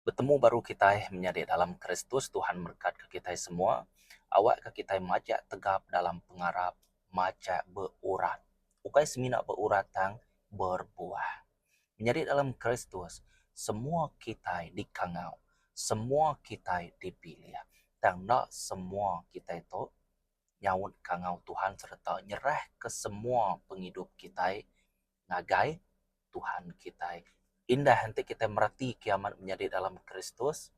Bertemu baru kita menjadi dalam Kristus. Tuhan berkat ke kita semua. Awak ke kita majak tegap dalam pengarap majak berurat. Ukai semina berurat tang berbuah. Menjadi dalam Kristus, semua kita dikangau. Semua kita dipilih. Dan nak semua kita itu nyaut kangau Tuhan serta nyerah ke semua penghidup kita ngagai Tuhan kita. Indah nanti kita merati kiamat menjadi dalam Kristus.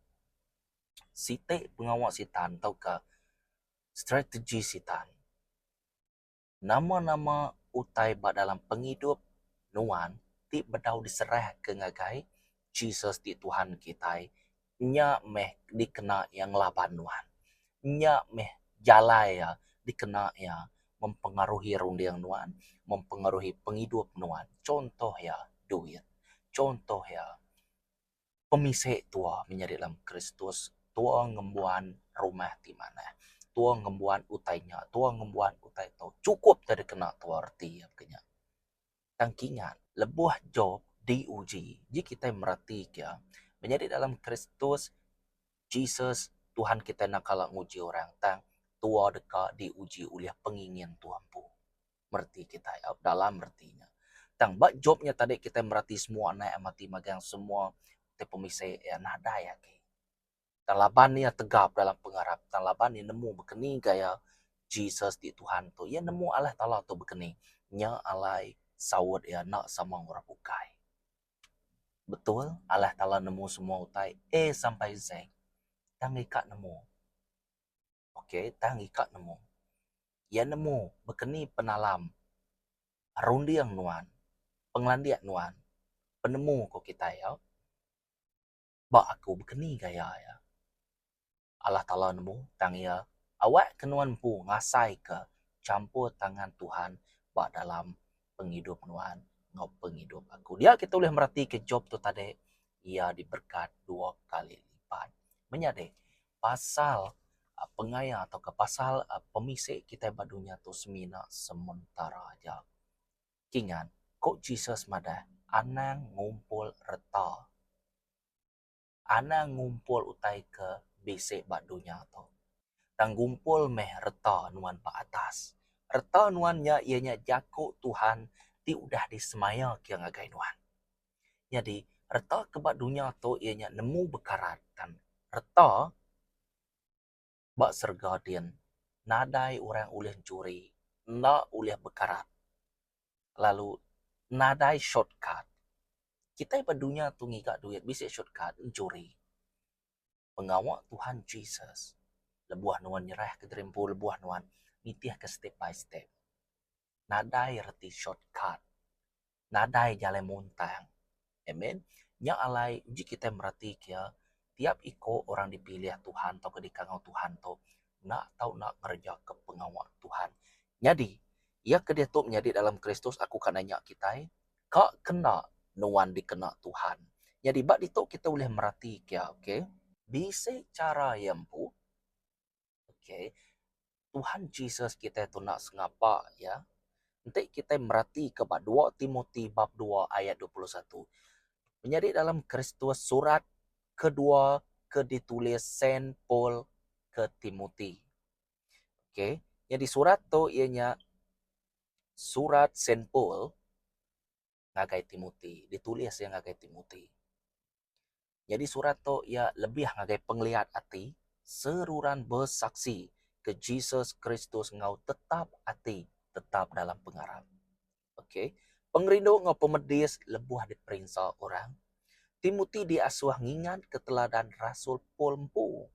Site pengawak sitan atau ke strategi sitan. Nama-nama utai dalam penghidup nuan ti bedau diserah ke ngagai Jesus di Tuhan kita. Nya meh dikena yang laban nuan. Nya meh jalai ya dikena ya mempengaruhi rundiang nuan, mempengaruhi penghidup nuan. Contoh ya duit. Contoh ya pemisik tua menjadi dalam Kristus, tua ngembuan rumah di mana, tua ngembuan utainya, tua ngembuan utai itu cukup tadi kena tua arti ya kenya. Tangkingan lebuah job diuji, jika kita merati ya menjadi dalam Kristus Jesus Tuhan kita nak kalah nguji orang tang tua dekat diuji oleh pengingin Tuhan pu. Merti kita ya dalam mertinya. Tang bak jobnya tadi kita merati semua naik mati magang semua te pemisai ya nada ya ke. Talaban ni tegap dalam pengharap. Talaban ni nemu berkeni gaya Jesus di Tuhan tu. Ya nemu Allah Ta'ala tu berkeni. Nya alai sawut ya nak sama orang bukai. Betul, Allah Ta'ala nemu semua utai. Sampai Z. Tang ikat nemu. Okey, tang ikat nemu. Ya nemu berkeni penalam. Rundiang nuan. Penglandiak nuan. Penemu ko kita ya. Bak aku berkeni gaya ya. Allah Ta'ala nemu tang ya awak kenuan pu ngasai ke campur tangan Tuhan bak dalam penghidup nuan ngau penghidup aku. Dia kita boleh merhati ke job tu tadi ia diberkat 2 kali lipat. Menyade pasal pengaya atau ke pasal pemisik kita badunya tu semina sementara aja. Kingan kok Jesus madah anang ngumpul reta. Anang ngumpul utai ke besek badunya tu. Tanggumpul meh reta nuan pa atas. Reta nuannya ianya jakuk Tuhan ti udah disemaya kia ngagai nuan. Jadi reta kebat dunia tu ianya nemu bekarat dan reta bak sergadian nadai orang ulih curi nak ulih bekarat. Lalu nadai shortcut. Kita berdunia tu ngigak duit bisa shortcut curi. Pengawak Tuhan Jesus lebuah nuan nyerah ke terimpu lebuah nuan nitiah ke step by step. Nadai reti shortcut. Nadai jalan montang. Amen. Nya alai uji kita merhati kia tiap iko orang dipilih Tuhan atau kedikangau Tuhan tu nak tahu nak kerja ke pengawal Tuhan. Jadi ia kedia tu menjadi dalam Kristus aku kan nanya kita kak kena nuan dikena Tuhan. Jadi bak itu kita boleh merhati kia okey. Bisa cara yang pu okey. Tuhan Jesus kita tu nak sengapa ya. Nanti kita merhati kepada 2 Timotius bab 2 ayat 21. Menjadi dalam Kristus surat kedua ke ditulis Saint Paul ke Timothy. Okey. Jadi surat tu ianya surat Saint Paul ngagai Timothy, ditulis yang ngagai Timothy. Jadi surat tu ia lebih ngagai penglihat hati, seruran bersaksi ke Jesus Kristus ngau tetap hati, tetap dalam pengarap. Okey. Pengrindu ngau pemedis lebuh diperintah orang. Timothy diasuh ngingat keteladan Rasul Paul empu.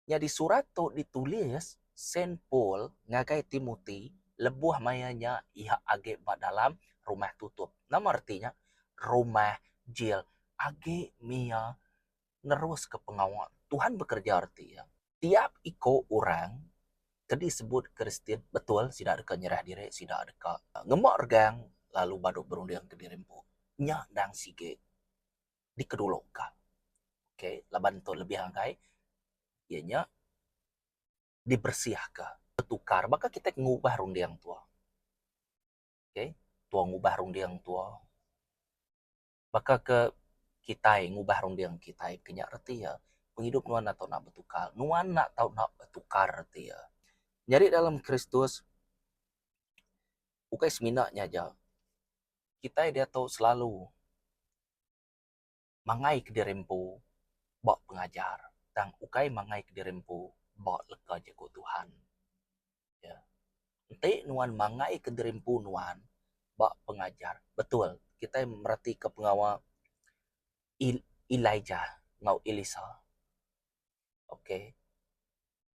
Jadi surat tu ditulis Saint Paul ngagai Timothy lebuh mayanya ia age bak dalam rumah tutup. Nama artinya rumah jail age mia nerus ke pengawal. Tuhan bekerja arti ya. Tiap iko orang tadi sebut Kristen betul tidak ada nyerah diri, tidak ada ngemak regang lalu baduk berunding ke dirimpu. Nya dang sige di kedua loka. Okey, laban tu lebih angkai ianya dibersihkan, bertukar, maka kita ngubah rundiang tua. Okey, tua ngubah rundiang tua. Maka ke kita ngubah rondang kita kenyak reti ya. Penghidup nuan atau nak bertukar. Nuan nak tahu nak bertukar reti ya. Jadi dalam Kristus, bukan seminaknya aja. Kita dia tahu selalu mangai ke dirempu bak pengajar. Dan ukai mangai ke dirempu bak leka jago Tuhan. Ya. Nanti nuan mangai ke dirempu nuan bak pengajar. Betul. Kita merhati ke pengawal Elijah ngau Elisa. Okey.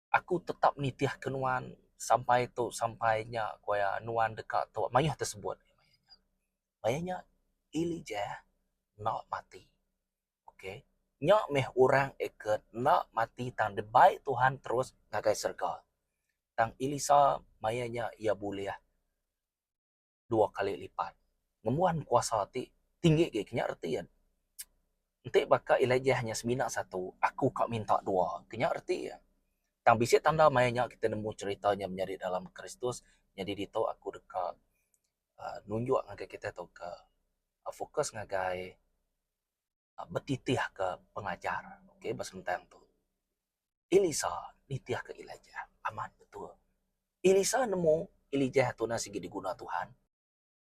Aku tetap nitiah ke nuan sampai tu sampainya kuaya nuan dekat tu mayah tersebut. Mayanya Elijah nak mati. Okey. Nyak meh orang ikat nak mati tang debai Tuhan terus ngagai serga. Tang Elisa mayanya ia boleh 2 kali lipat. Ngemuan kuasa ti tinggi ke kenyak erti kan. Nanti bakal Elijah hanya semina satu, aku kak minta 2. Kenyak erti ya. Tang bisik tanda mayanya kita nemu ceritanya menjadi dalam Kristus. Jadi dito aku dekat nunjuk ngagai kita tu ke fokus ngagai betitih ke pengajar. Okey, basentang tu. Elisa nitiah ke Elijah. Aman betul. Elisa nemu Elijah tu nasi diguna Tuhan.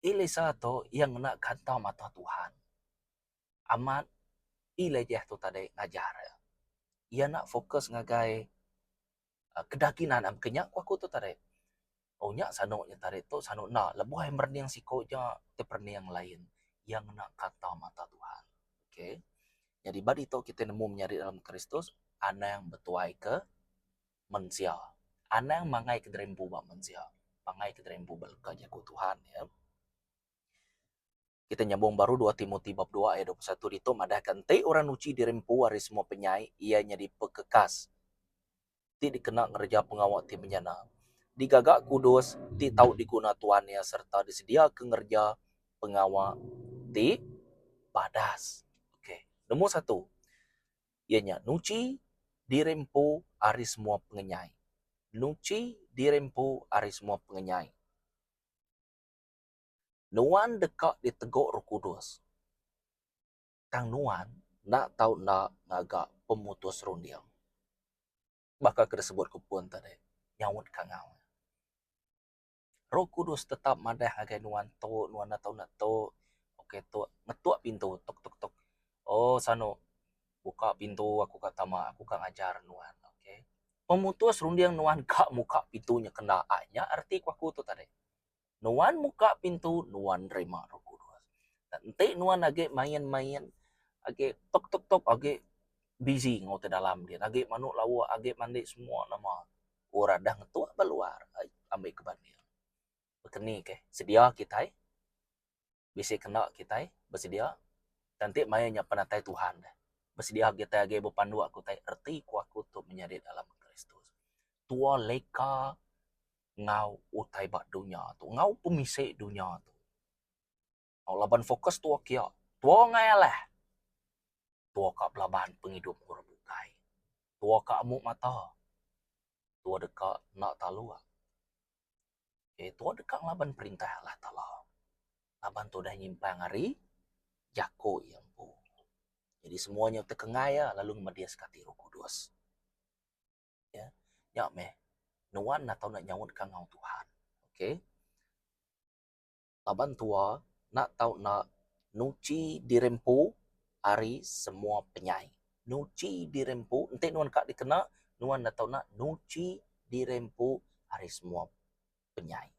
Elisa tu yang nak kata mata Tuhan. Amat Elijah tu tadi ngajar. Ia nak fokus ngagai kedakinan am kenyak aku tu tadi. Oh nyak sanoknya tadi tu sanok nak lebuh yang berniang sikonya te perniang lain yang nak kata mata Tuhan. Okey. Jadi badi tu kita nemu menyari dalam Kristus ana yang betuai ke manusia. Ana yang mangai ke derempu bak manusia. Mangai ke derempu belka jago Tuhan ya. Kita nyambung baru 2 Timotius bab 2 ayat 21 dito madahkan te orang nuci dirempu hari semua penyai ianya dipekekas. Ti dikena ngerja pengawak ti menyana. Digagak kudus ti tahu diguna tuannya serta disedia ke ngerja pengawak ti badas. Okey. Nombor 1. Ianya nuci dirempu hari semua pengenyai. Nuci dirempu hari semua pengenyai. Nuan dekat diteguk Roh Kudus. Tang nuan nak tahu nak ngagak pemutus rundiang. Bakal kena sebut kupun tadi. Nyawut kangau. Roh Kudus tetap madah agai nuan tu, nuan nak tahu nak tu. Okey tu, ngetuk pintu, tok tok tok. Oh sano, buka pintu aku kata mak, aku kak ngajar nuan. Okey. Pemutus rundiang nuan kak muka pintunya kena anya arti aku tu tadi. Nuan muka pintu, nuan terima Roh Kudus. Nanti nuan agak main-main, agak tok-tok-tok, agak busy ngau te dalam dia. Agak manuk lawa, agak mandi semua nama. Orang dah ngetua keluar, ambil ke banding. Berkeni ke, sedia kita, bisa kena kita, bersedia. Nanti mayanya penatai Tuhan. Bersedia kita agak berpandu aku tai, erti ku aku tu menyari dalam Kristus. Tua leka ngau utai bak dunia tu, ngau pemisik dunia tu. Ngau laban fokus tua kia, tua ngai lah. Tua kak belaban penghidup kurang bukai. Tua kak amuk mata. Tua dekat nak talua. Tua dekat laban perintah Allah Ta'ala. Laban tu dah nyimpang hari, jako yang pu. Jadi semuanya terkengaya lalu media sekati Roh Kudus. Ya, nyak meh. Nuan nak tahu nak nyawut kangau Tuhan. Okey. Laban tua nak tahu nak nuci dirempu hari semua penyai. Nuci dirempu, nanti nuan kak dikena, nuan nak tahu nak nuci dirempu hari semua penyai.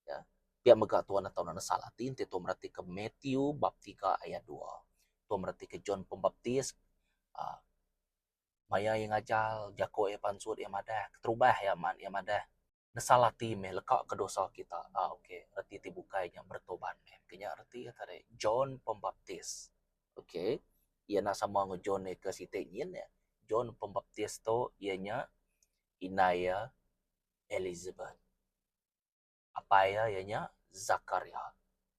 Ya. Biar megak tuan nak tahu nak salah nanti tuan merhati ke Matthew bab 3 ayat 2. Tuan merhati ke John Pembaptis maya yang ajal jako ya pansut ya madah keterubah ya man ya madah nesalati meh lekak ke dosa kita. Okey, erti ti bukai yang bertobat meh. Kenya erti tadi John Pembaptis. Okey. Ia nak sama nge John ke sitik nyin ya. John Pembaptis tu ianya inaya Elizabeth. Apa ya ianya Zakaria.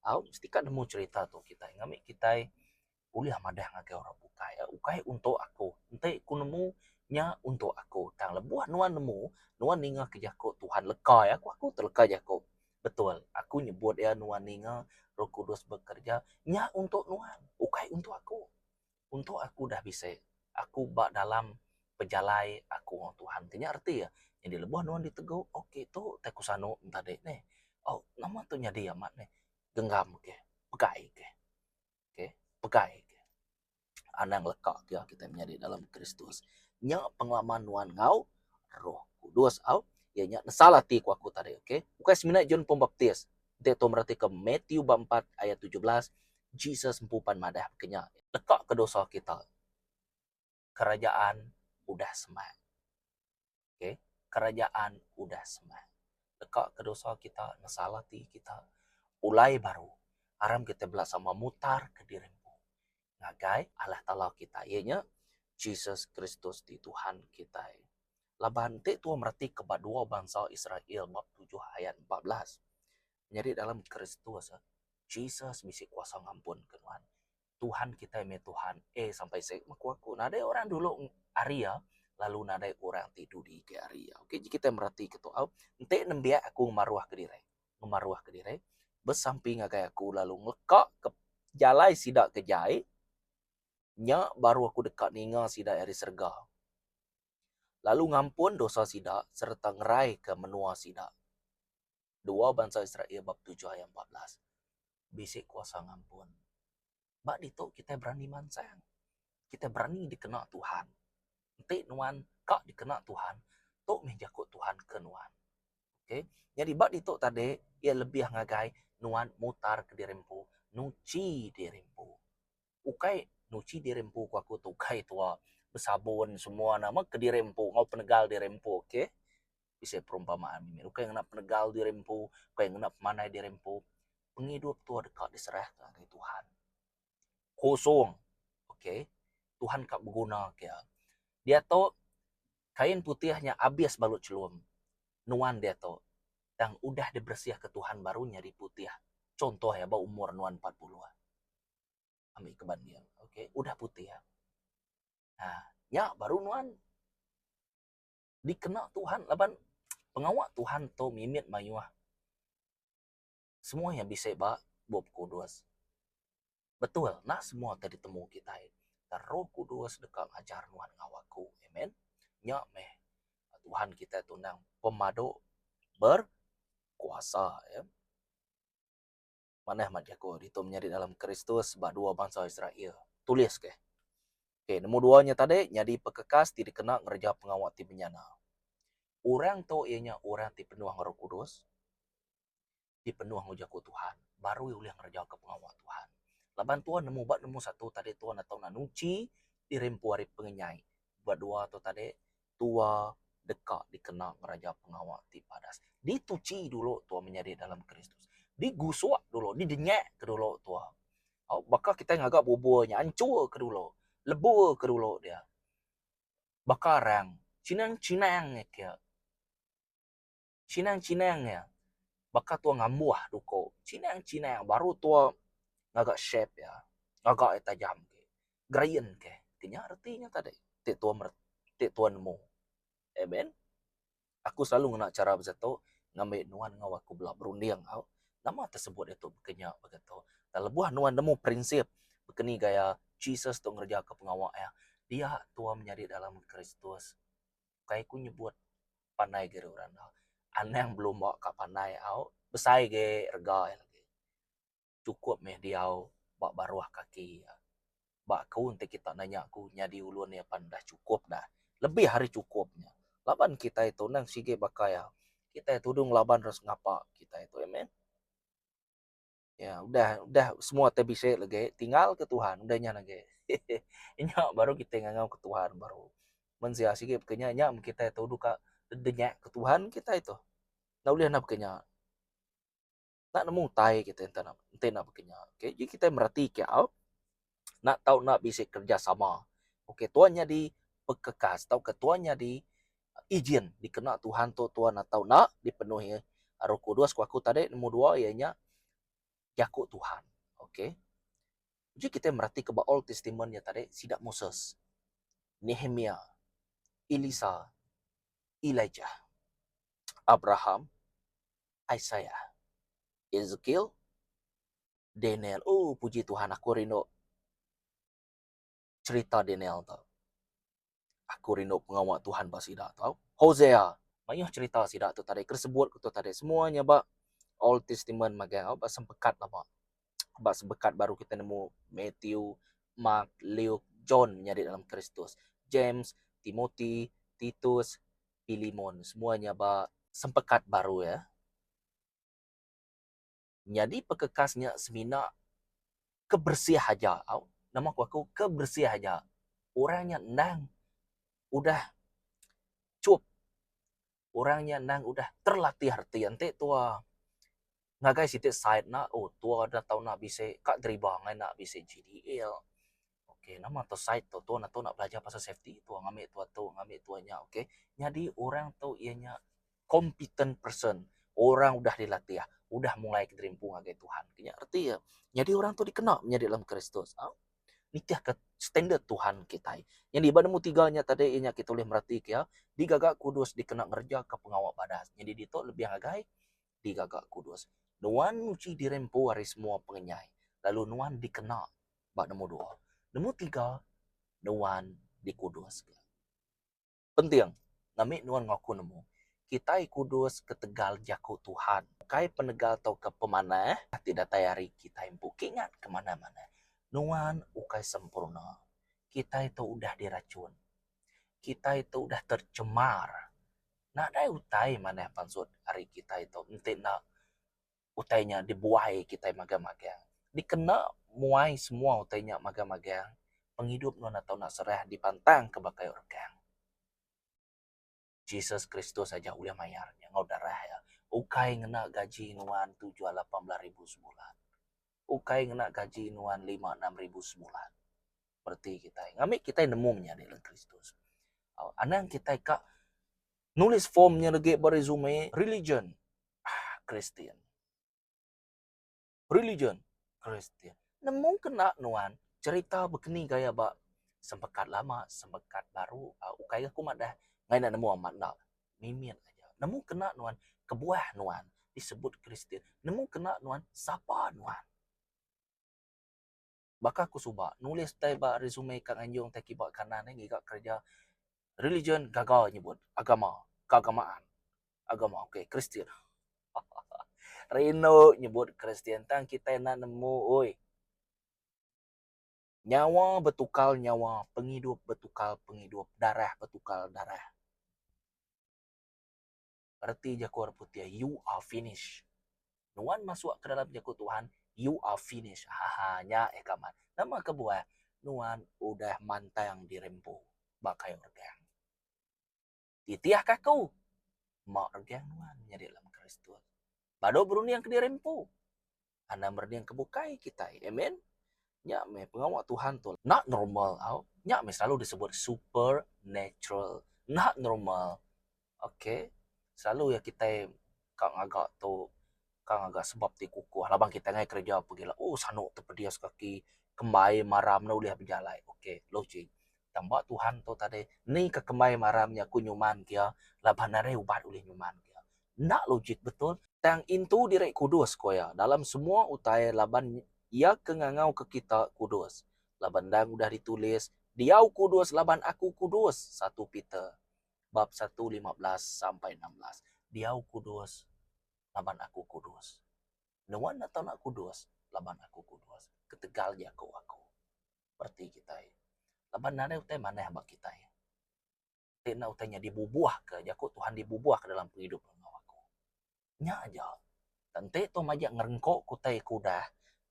Mesti kan nemu cerita tu kita. Ngamik kita uliah madah ngagai orang bukai. Ukai untuk aku. Nanti ku nemu nya untuk aku. Tang lebuah nuan nemu, nuan ninga ke jako Tuhan leka ya. Aku terleka jako. Betul. Aku nyebut ya nuan ninga Roh Kudus bekerja nya untuk nuan. Ukai untuk aku. untuk aku dah bisa. Aku bak dalam pejalai aku dengan Tuhan. Kenya arti ya. Yang di lebuh nuan diteguh. Oke tu teku sano tadi nih. Oh nama tu nyadi amat nih. Genggam ke. Pegai ke. Oke. Pegai ke. Anang lekak ya kita menjadi dalam Kristus. Nya pengalaman nuan ngau. Roh Kudus au. Ya nya salah ti ku aku tadi. Oke. Bukan seminat John Pembaptis. Dia tu merhati ke Matthew 4 ayat 17. Jesus empupan madah kenya. Lekak ke dosa kita. Kerajaan udah semai. Okay? Kerajaan udah semai. Lekak ke dosa kita, nasalati kita. Ulai baru. Aram kita belah sama mutar ke dirimu. Ngagai Allah Ta'ala kita. Ianya Jesus Kristus di Tuhan kita. Laban te tua merti kepada dua bangsa Israel bab 7 ayat 14. Jadi dalam Kristus Jesus bisa kuasa ngampun ke Tuhan. Tuhan kita ini Tuhan. Sampai saya aku. Nah ada orang dulu Arya lalu nada orang tidur di ke Arya. Oke, jika kita merhati ke tuh, ente nembia aku ngemaruah ke diri. Besamping agak aku lalu ngekak ke jalai sidak ke jai. Nya baru aku dekat ninga sidak dari serga. Lalu ngampun dosa sidak serta ngerai ke menua sidak. Dua bangsa Israel bab 7 ayat 14. Bisik kuasa ngampun. Bak itu kita berani mansang. Kita berani dikenal Tuhan. Ente nuan kak dikenal Tuhan. Tok menjakut Tuhan ke nuan. Okay? Jadi bak itu tadi ia lebih ngagai nuan mutar ke dirempu. Nuci dirempu. Ukai nuci dirempu ku aku tu kai tua bersabun semua nama ke dirempu. Ngau penegal dirempu. Okay? Bisa perumpamaan ini. Ukai yang nak penegal dirempu. Ukai yang nak pemanai dirempu. Penghidup tua dekat diserahkan ke Tuhan. Kosong. Okay? Tuhan kak berguna kia. Dia tu kain putihnya habis balut celum. Nuan dia tu. Dan udah dibersih ke Tuhan barunya di putih. Contoh ya, bawa umur nuan 40. Ambil kebandingan. Oke, udah putih ya. Nah, ya baru nuan dikenal Tuhan. Laban pengawak Tuhan tu mimit mayuah. Semua yang bisa ba Bob Kudus. Betul, nah semua tadi temu kita. Roh Kudus dekat ajar nuan ngawaku. Amen. Nya meh. Tuhan kita tundang pemadu berkuasa ya. Mana mat jago itu menjadi dalam Kristus sebab dua bangsa Israel. Tulis ke. Oke, nomor duanya tadi jadi pekekas tidak kena ngerja pengawat ti benyana. Orang tu ianya orang ti penuh Roh Kudus, ti penuh ngujaku Tuhan, baru boleh ngerja ke pengawat Tuhan. Laban Tuhan nemu satu tadi Tuhan atau nanuci di rempu hari pengenyai. Buat dua tu tadi tua dekat dikenal ngerja pengawat ti padas. Dituci dulu Tuhan menjadi dalam Kristus. Digusuk dulu, didenyek ke dulu Tuhan. Oh, bakal kita ngagak buburnya, hancur ke dulu. Lebur ke dulu dia. Bakarang, cinang-cinang ya. Cinang-cinang ya. Bakal tua ngamuah duko. Cinang-cinang baru tua ngagak shape ya. Ngagak tajam ke. Grayen ke. Kenya artinya tadi. Tik tua nemu. Amen. Aku selalu ngena cara begitu ngambil nuan ngawaku belah berunding. Nama tersebut itu kenya begitu. Dan lebuah nuan nemu prinsip begini gaya Jesus tu ngerja ke pengawak ya. Dia tua menjadi dalam Kristus. Kayak ku nyebut panai ge orang. Aneh belum bawa ke panai au besai ge rega lagi. Cukup meh dia bak baruah kaki ya. Bak kau untuk kita nanya aku nyadi ulun ya pan dah cukup dah. Lebih hari cukupnya. Laban kita itu nang sige bakaya. Kita itu dung laban harus ngapa kita itu amen. Ya udah semua teh bisa lagi tinggal ke Tuhan udahnya lagi. Ini baru kita ngangau ke Tuhan baru. Mensia sige bekenya nya kita itu duka denya ke Tuhan kita itu. Nah ulihan bekenya. Nak nemu tai kita entena bekenya. Oke, jadi kita merhati kau nak tahu nak bisa kerja sama. Oke, tuannya di pekekas, tahu ketuanya di izin dikena Tuhan tu Tuhan atau nak dipenuhi Roh Kudus ku aku tadi nomor dua ianya jaku Tuhan. Oke. Jadi kita merhati ke Old Testament ya tadi sidak Moses, Nehemia, Elisa, Elijah, Abraham, Isaiah, Ezekiel, Daniel. Oh, puji Tuhan aku rindu cerita Daniel tau. Aku rindu pengawal Tuhan pas sidak tau. Hosea, mayuh cerita sidak tu tadi, tersebut tu tadi. Semuanya bak Old Testament magang, bak sempekat lah bak. Bak sempekat baru kita nemu Matthew, Mark, Luke, John menjadi dalam Kristus. James, Timothy, Titus, Philemon, semuanya bak sempekat baru ya. Jadi pekekasnya semina kebersih aja. Nama aku kebersih aja. Orangnya nang udah cukup. Orangnya nang udah terlatih arti ante tua. Ngagai sitik side na, oh tua dah tahu nak bisa kak deribang nak bisa GDL. Oke, nama tu side tu nak belajar pasal safety tu ngambil ngambil tuanya, oke. Jadi orang tu ianya competent person. Orang udah dilatih, udah mulai keterimpung ngagai Tuhan. Kena arti ya. Jadi orang tu dikenal menjadi dalam Kristus. Nitiah ke standard Tuhan kita. Yang di ibadah tiganya tadi ianya kita boleh merhati ya. Di gagak kudus dikena ngerja ke pengawal badas. Jadi di tu lebih agai di gagak kudus. Nuan uci dirempu hari semua pengenyai. Lalu nuan dikena bak nombor 2. Nombor 3, nuan dikudus. Penting. Nami nuan ngaku nemu. Kita kudus ketegal jaku Tuhan. Kai penegal tau ke pemanah. Tidak tayari kita impu ingat kemana-mana. Nuan ukai sempurna. Kita itu udah diracun. Kita itu udah tercemar. Nak ada utai mana pansut hari kita itu. Nanti nak utainya dibuai kita magang-magang. Dikena muai semua utainya magang-magang. Penghidup nuan atau nak serah dipantang ke bakai organg. Jesus Kristus saja udah mayarnya. Ngau darah ya. Ukai ngena gaji nuan 7-18 ribu sebulan. Ukai ngena gaji nuan 5-6 ribu sebulan. Seperti kita. Ngambil kita nemunya dalam Kristus. Anang kita kak nulis formnya lagi beresume religion. Christian. Religion. Christian. Nemu kena nuan. Cerita begini gaya bak. Sempekat lama, sempekat baru. Ukai aku mak dah. Ngai nak nemu amat nak. Mimin aja. Nemu kena nuan. Kebuah nuan. Disebut Christian. Nemu kena nuan. Sapa nuan. Baka aku subak. Nulis tay bak resume kak anjung tay kibak kanan ni. Gigak kerja. Religion gagal nyebut. Agama. Keagamaan. Agama. Okay. Christian. Rino nyebut Kristen tang kita nak nemu oi. Nyawa bertukar nyawa, penghidup bertukar penghidup, darah bertukar darah. Berarti jakor putih, you are finished. Nuan masuk ke dalam jakut Tuhan, you are finished. Hanya ekaman. Nama kebuah, nuan udah mantang dirempu. Bakai organg. Titiah kaku. Mak organg nuan menjadi dalam Kristus. Bado beruni yang kedirempu. Anda berani yang kebukai kita. Amen. Nyak me pengawal Tuhan tu not normal. Nyak me selalu disebut supernatural. Not normal. Okay. Selalu ya kita kang agak tu kang agak sebab ti kukuh. Labang kita ngai kerja pergi lah. Oh sanuk terpedias kaki. Kembai maram na uliah berjalan. Okay. Logik. Tambah Tuhan tu tadi. Ni ke kembai maramnya ku nyuman kia. Laban nare ubat ulih nyuman kia. Nak logik betul. Tang intu direk kudus koya. Dalam semua utai laban ia kengangau ke kita kudus. Laban dang udah ditulis. Diau kudus laban aku kudus. 1 Peter. Bab 1:15 sampai 16. Diau kudus laban aku kudus. Nuan atau nak kudus laban aku kudus. Ketegal dia aku. Seperti kita. Laban nare utai mana bak kita. Tina utainya dibubuah ke. Jakut Tuhan dibubuah ke dalam kehidupan aku. Nya aja. Tante to majak ngerengkok kutai kuda.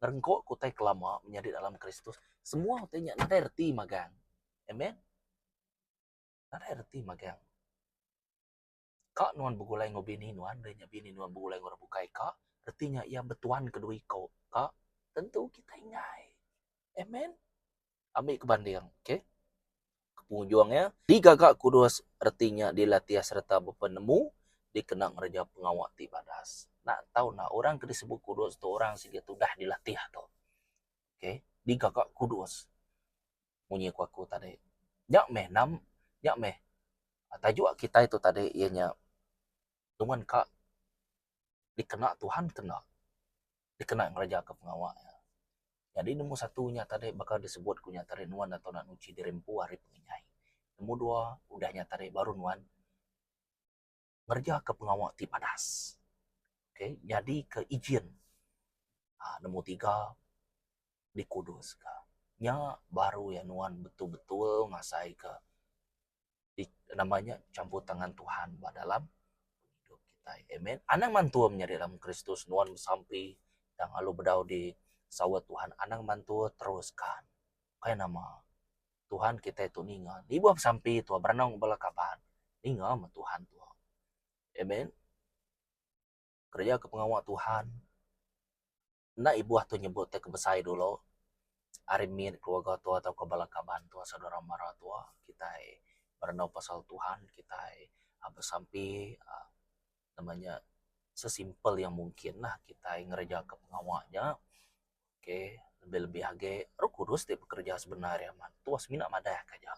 Ngerengkok kutai kelama menjadi dalam Kristus. Semua utainya nada erti magang. Amen. Nada erti magang. Kak nuan begulai ngobini nuan. Danya bini nuan begulai ngorabukai kak. Artinya ia betuan kedua kau. Kak. Tentu kita ingai. Amen. Ambil kebanding. Okay. Pengunjungnya. Digagak kudus artinya dilatih serta berpenemu. Dikenang raja pengawal tibadas. Nak tahu nak orang ke disebut kudus tu orang sih tu dah dilatih tu. Okay. Digagak kudus. Bunyi aku tadi. Nyak meh. Tajuk kita itu tadi ianya dengan kak dikena Tuhan kena. Dikena raja ke pengawal. Jadi nemu satunya tadi bakal disebut kunya tadi nuan atau nak nuci dirempu hari pengenyai. Nemu dua udahnya tadi baru nuan ngerja ke pengawal ti padas. Oke, jadi ke izin. Nemu tiga di Kudus ka. Nya baru ya nuan betul-betul ngasai ke di, namanya campur tangan Tuhan dalam hidup kita. Amen. Anang mantuamnya di dalam Kristus nuan sampai yang alu bedau di sawat Tuhan anang mantu teruskan. Kayak nama Tuhan kita itu ninga. Di bawah sampai itu berenang bala kapan. Ninga sama Tuhan tuh. Amen. Kerja ke pengawal Tuhan. Nah ibu tuh nyebut ke besai dulu. Arimin keluarga tua atau kebalakaban tua saudara mara tua kita berenang pasal Tuhan kita sampai namanya sesimpel yang mungkin lah kita ngereja ke pengawalnya. Oke, lebih-lebih age Roh Kudus dia bekerja sebenarnya man. Tua semina madah kaja.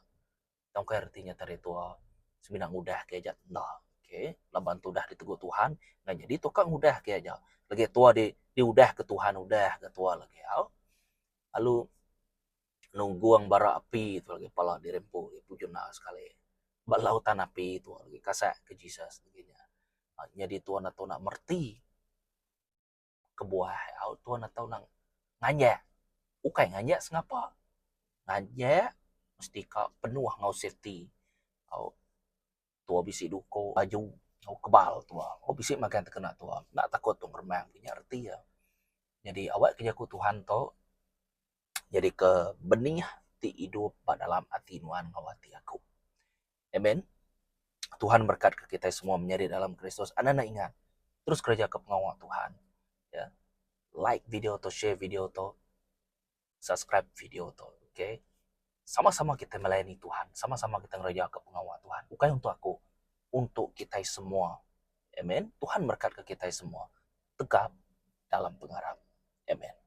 Tahu ke artinya tadi tua semina mudah kaja. Nah, oke, laban tu dah ditegur Tuhan, nah jadi tukang udah kaja. Lagi tua di udah ke Tuhan udah ke tua lagi. Lalu nungguang bara api itu lagi pala dirempu pujuna sekali. Bak lautan api itu lagi kasak ke Jesus begini. Jadi tuan atau nak merti kebuah tuan atau nak nganya. Ukai nganya sengapa? Nganya mesti ka penuh ngau safety. Tua bisi duko baju ngau kebal tua. Bisi makan terkena tua. Nak takut tuh remang punya arti ya. Jadi awak kerja ku Tuhan to jadi ke benih ti hidup pada dalam hati nuan ngawati aku. Amen. Tuhan berkat ke kita semua menjadi dalam Kristus. Anda ingat, terus kerja ke pengawal Tuhan. Ya. Like video atau share video atau subscribe video atau oke. Okay? Sama-sama kita melayani Tuhan, sama-sama kita kerja ke pengawal Tuhan. Bukan untuk aku, untuk kita semua. Amen. Tuhan berkat ke kita semua. Tegap dalam pengarap. Amen.